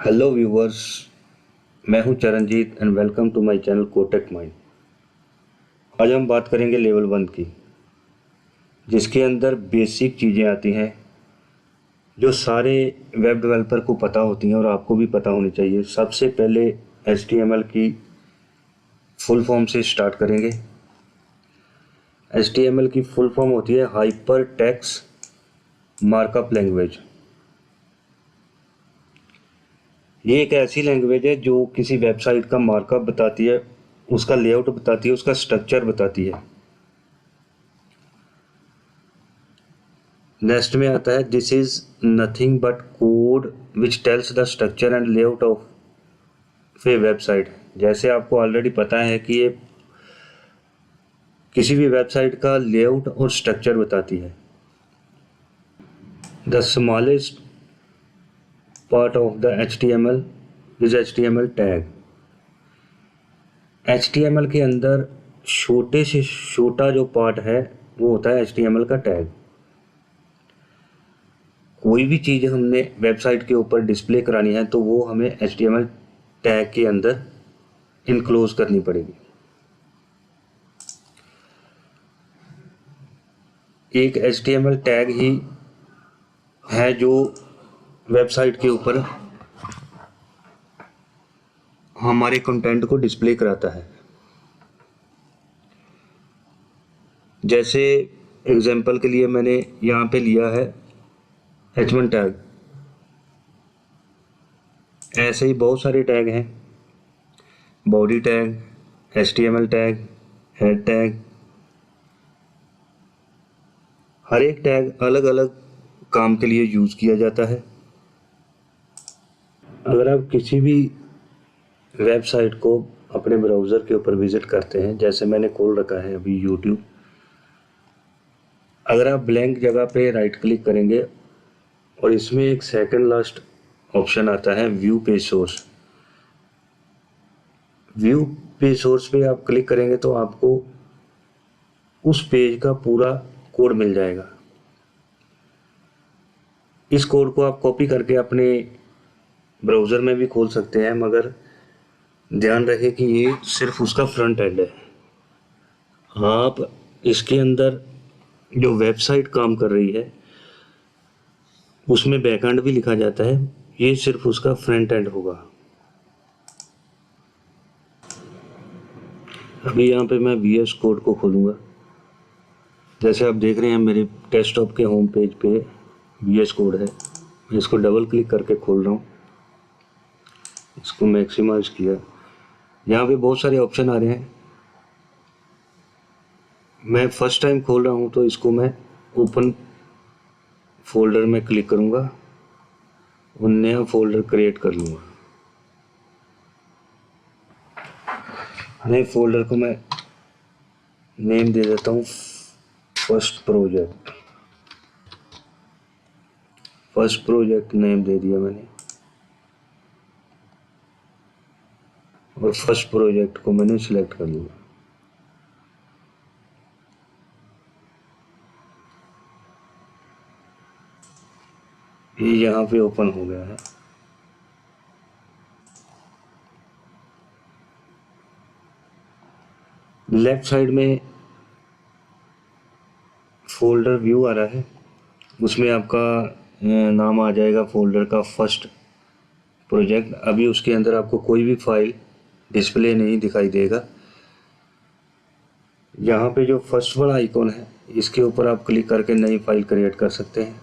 Hello viewers, मैं हूं Charanjit and welcome to my channel कोटेक माइंड। आज हम बात करेंगे लेवल 1 की, जिसके अंदर बेसिक चीज़ें आती हैं जो सारे वेब डेवलपर को पता होती हैं और आपको भी पता होनी चाहिए। सबसे पहले HTML की फुल फॉर्म से स्टार्ट करेंगे। HTML की फुल फॉर्म होती है हाइपर टेक्स्ट मार्कअप लैंग्वेज। ये एक ऐसी लैंग्वेज है जो किसी वेबसाइट का मार्कअप बताती है, उसका लेआउट बताती है, उसका स्ट्रक्चर बताती है। नेक्स्ट में आता है this is nothing but code which tells the structure and layout of A website. जैसे आपको ऑलरेडी पता है कि ये किसी भी वेबसाइट का लेआउट और स्ट्रक्चर बताती है। The smallest part of the HTML is HTML tag. HTML के अंदर छोटे से छोटा जो पार्ट है वो होता है HTML का टैग। कोई भी चीज़ हमने वेबसाइट के ऊपर डिस्प्ले करानी है तो वो हमें HTML टैग के अंदर इनक्लोज करनी पड़ेगी। एक HTML टैग ही है जो वेबसाइट के ऊपर हमारे कंटेंट को डिस्प्ले कराता है। जैसे एग्जांपल के लिए मैंने यहाँ पे लिया है H1 टैग। ऐसे ही बहुत सारे टैग हैं, body tag, HTML tag, head tag. हर एक टैग अलग अलग काम के लिए यूज़ किया जाता है। अगर आप किसी भी वेबसाइट को अपने ब्राउज़र के ऊपर विज़िट करते हैं, जैसे मैंने खोल रखा है अभी YouTube, अगर आप ब्लैंक जगह पे राइट क्लिक करेंगे और इसमें एक सेकंड लास्ट ऑप्शन आता है view page source. View page source पे आप क्लिक करेंगे तो आपको उस पेज का पूरा कोड मिल जाएगा। इस कोड को आप कॉपी करके अपने ब्राउज़र में भी खोल सकते हैं, मगर ध्यान रखें कि ये सिर्फ उसका फ्रंट एंड है। आप इसके अंदर जो वेबसाइट काम कर रही है उसमें बैकएंड भी लिखा जाता है, ये सिर्फ उसका फ्रंट एंड होगा। अभी यहाँ पे मैं VS कोड को खोलूँगा। जैसे आप देख रहे हैं मेरे डेस्कटॉप के होम पेज पे VS कोड है। मैं इसको डबल क्लिक करके खोल रहा हूँ, इसको मैक्सिमाइज किया। यहाँ पे बहुत सारे ऑप्शन आ रहे हैं। मैं फर्स्ट टाइम खोल रहा हूँ तो इसको मैं ओपन फोल्डर में क्लिक करूँगा और नया फोल्डर क्रिएट कर लूँगा। नए फोल्डर को मैं नेम दे देता हूँ फर्स्ट प्रोजेक्ट नेम दे दिया मैंने, और फर्स्ट प्रोजेक्ट को मैंने सिलेक्ट कर लिया। ये यहाँ पे ओपन हो गया है। लेफ्ट साइड में फोल्डर व्यू आ रहा है, उसमें आपका नाम आ जाएगा फोल्डर का फर्स्ट प्रोजेक्ट। अभी उसके अंदर आपको कोई भी फाइल डिस्प्ले नहीं दिखाई देगा। यहाँ पे जो फर्स्ट वाला आइकॉन है इसके ऊपर आप क्लिक करके नई फाइल क्रिएट कर सकते हैं।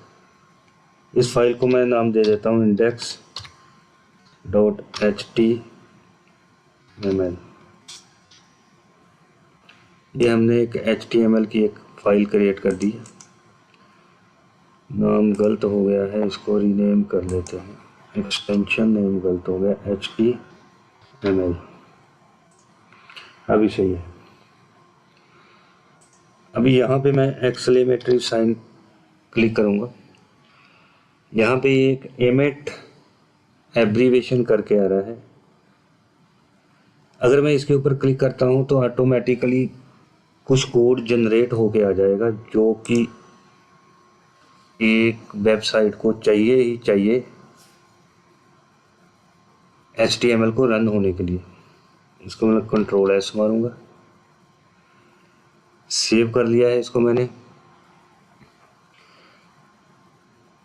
इस फाइल को मैं नाम दे देता हूँ index.html। ये हमने एक HTML की एक फाइल क्रिएट कर दी है। नाम गलत हो गया है, इसको रीनेम कर लेते हैं। एक्सटेंशन नेम गलत हो गया, HTML। अभी सही है। अभी यहाँ पे मैं एक्सक्लेमेटरी साइन क्लिक करूँगा। यहाँ पे एक एमेट एब्रीवेशन करके आ रहा है। अगर मैं इसके ऊपर क्लिक करता हूँ तो ऑटोमेटिकली कुछ कोड जनरेट होके आ जाएगा जो कि एक वेबसाइट को चाहिए ही चाहिए। HTML को रन होने के लिए। इसको मैं Ctrl S मारूंगा, सेव कर लिया है इसको मैंने।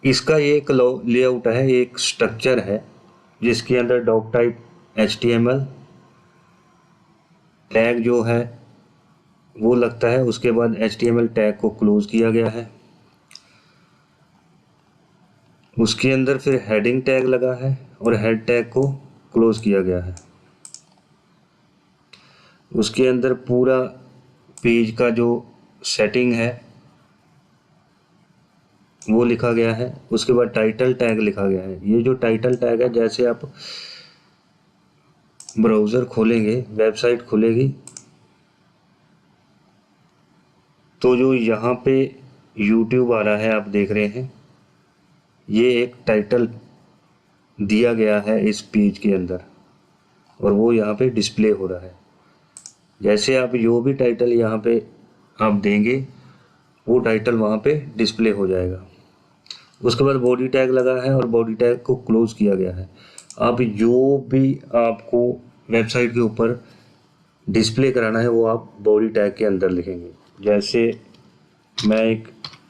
इसका ये एक लेआउट है, एक स्ट्रक्चर है जिसके अंदर डॉक टाइप HTML टैग जो है वो लगता है। उसके बाद HTML टैग को क्लोज किया गया है। उसके अंदर फिर हेडिंग टैग लगा है और हेड टैग को क्लोज किया गया है। उसके अंदर पूरा पेज का जो सेटिंग है वो लिखा गया है। उसके बाद टाइटल टैग लिखा गया है। ये जो टाइटल टैग है, जैसे आप ब्राउज़र खोलेंगे, वेबसाइट खुलेगी, तो जो यहाँ पे YouTube आ रहा है आप देख रहे हैं, ये एक टाइटल दिया गया है इस पेज के अंदर और वो यहाँ पे डिस्प्ले हो रहा है। जैसे आप जो भी टाइटल यहाँ पे आप देंगे वो टाइटल वहाँ पे डिस्प्ले हो जाएगा। उसके बाद बॉडी टैग लगा है और बॉडी टैग को क्लोज किया गया है। अब जो भी आपको वेबसाइट के ऊपर डिस्प्ले कराना है वो आप बॉडी टैग के अंदर लिखेंगे। जैसे मैं एक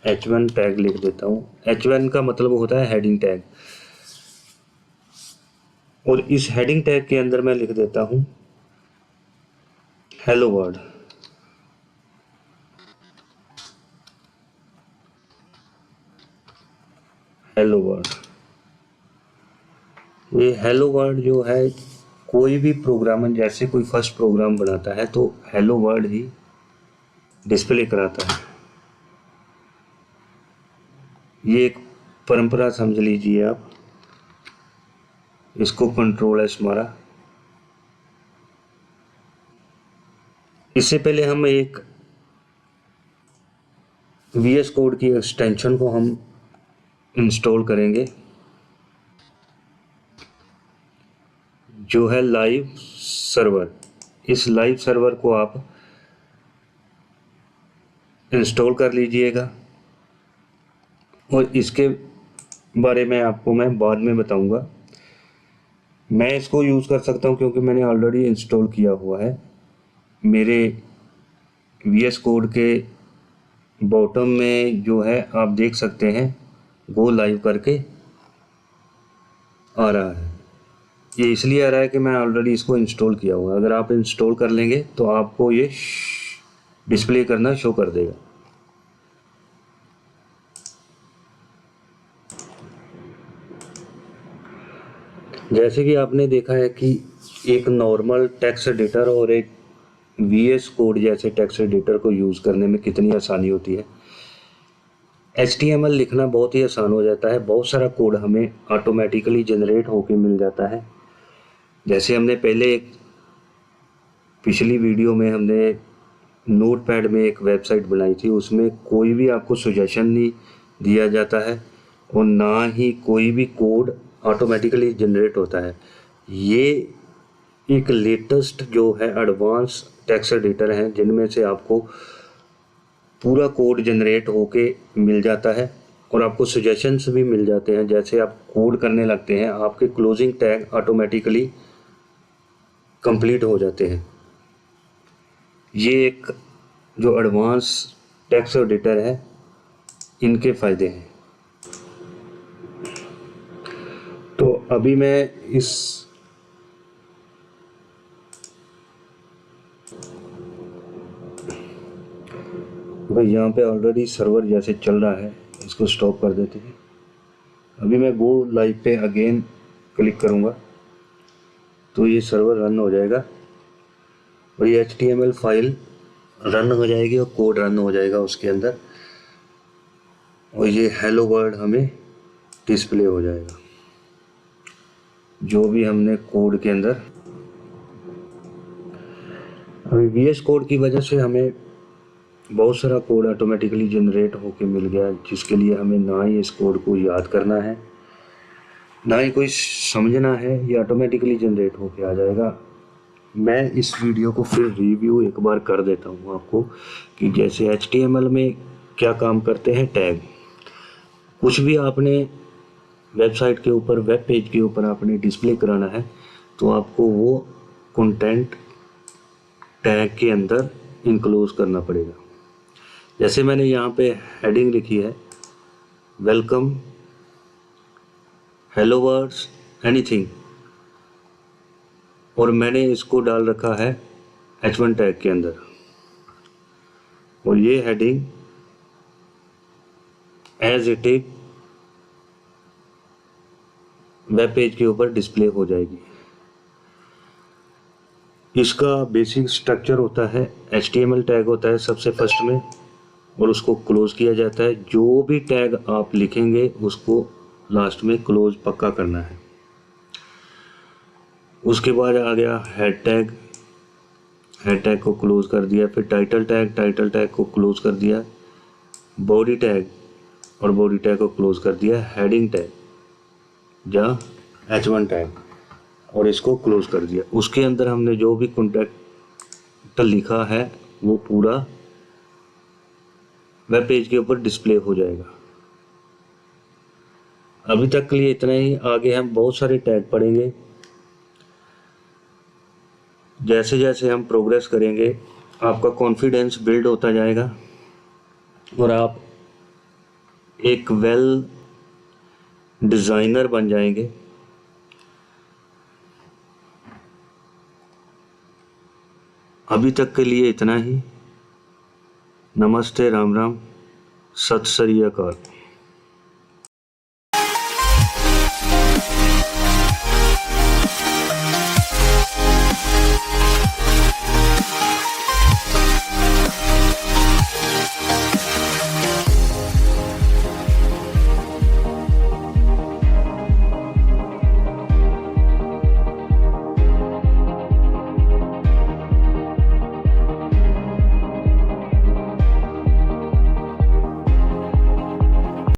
H1 टैग लिख देता हूँ। H1 का मतलब होता है हेडिंग टैग, और इस हेडिंग टैग के अंदर मैं लिख देता हूँ हेलो वर्ल्ड। हेलो वर्ल्ड, ये हेलो वर्ल्ड जो है, कोई भी प्रोग्रामर जैसे कोई फर्स्ट प्रोग्राम बनाता है तो हेलो वर्ल्ड ही डिस्प्ले कराता है। ये एक परंपरा समझ लीजिए आप। इसको Ctrl S मारा। इससे पहले हम एक VS कोड की एक्सटेंशन को हम इंस्टॉल करेंगे, जो है लाइव सर्वर। इस लाइव सर्वर को आप इंस्टॉल कर लीजिएगा और इसके बारे में आपको मैं बाद में बताऊंगा। मैं इसको यूज़ कर सकता हूं क्योंकि मैंने ऑलरेडी इंस्टॉल किया हुआ है। मेरे VS कोड के बॉटम में जो है आप देख सकते हैं गो लाइव करके आ रहा है। ये इसलिए आ रहा है कि मैं ऑलरेडी इसको इंस्टॉल किया हुआ है। अगर आप इंस्टॉल कर लेंगे तो आपको ये डिस्प्ले करना शो कर देगा। जैसे कि आपने देखा है कि एक नॉर्मल टेक्स्ट एडिटर और एक VS कोड जैसे टेक्स्ट एडिटर को यूज़ करने में कितनी आसानी होती है। HTML लिखना बहुत ही आसान हो जाता है। बहुत सारा कोड हमें ऑटोमेटिकली जनरेट होके मिल जाता है। जैसे हमने पहले एक पिछली वीडियो में हमने नोटपैड में एक वेबसाइट बनाई थी, उसमें कोई भी आपको सजेशन नहीं दिया जाता है और ना ही कोई भी कोड ऑटोमेटिकली जनरेट होता है। ये एक लेटेस्ट जो है एडवांस टेक्स्ट एडिटर हैं जिनमें से आपको पूरा कोड जनरेट होके मिल जाता है और आपको सजेशंस भी मिल जाते हैं। जैसे आप कोड करने लगते हैं, आपके क्लोजिंग टैग ऑटोमेटिकली कंप्लीट हो जाते हैं। ये एक जो एडवांस टेक्स्ट एडिटर है, इनके फ़ायदे हैं। तो अभी मैं इस भाई यहाँ पे ऑलरेडी सर्वर जैसे चल रहा है, इसको स्टॉप कर देते हैं। अभी मैं गो लाइव पे अगेन क्लिक करूँगा तो ये सर्वर रन हो जाएगा और ये HTML फाइल रन हो जाएगी और कोड रन हो जाएगा उसके अंदर, और ये हेलो वर्ल्ड हमें डिस्प्ले हो जाएगा। जो भी हमने कोड के अंदर, अभी VS कोड की वजह से हमें बहुत सारा कोड ऑटोमेटिकली जनरेट होके मिल गया, जिसके लिए हमें ना ही इस कोड को याद करना है ना ही कोई समझना है। ये ऑटोमेटिकली जनरेट होके आ जाएगा। मैं इस वीडियो को फिर रिव्यू एक बार कर देता हूँ आपको कि जैसे HTML में क्या काम करते हैं टैग। कुछ भी आपने वेबसाइट के ऊपर, वेब पेज के ऊपर आपने डिस्प्ले कराना है तो आपको वो कंटेंट टैग के अंदर इनक्लोज करना पड़ेगा। जैसे मैंने यहाँ पे हेडिंग लिखी है वेलकम, हेलो वर्ड्स, एनीथिंग, और मैंने इसको डाल रखा है H1 टैग के अंदर, और ये heading as it is web page के ऊपर डिस्प्ले हो जाएगी। इसका बेसिक स्ट्रक्चर होता है HTML टैग होता है सबसे फर्स्ट में, और उसको क्लोज किया जाता है। जो भी टैग आप लिखेंगे उसको लास्ट में क्लोज पक्का करना है। उसके बाद आ गया हेड टैग, हेड टैग को क्लोज कर दिया। फिर टाइटल टैग को क्लोज कर दिया। बॉडी टैग, और बॉडी टैग को क्लोज कर दिया। हेडिंग टैग या H1 टैग, और इसको क्लोज कर दिया। उसके अंदर हमने जो भी कॉन्टेक्ट लिखा है वो पूरा वेब पेज के ऊपर डिस्प्ले हो जाएगा। अभी तक के लिए इतना ही। आगे हम बहुत सारे टैग पढ़ेंगे। जैसे जैसे हम प्रोग्रेस करेंगे आपका कॉन्फिडेंस बिल्ड होता जाएगा और आप एक वेल डिज़ाइनर बन जाएंगे। अभी तक के लिए इतना ही। नमस्ते, राम राम, सत श्री अकाल।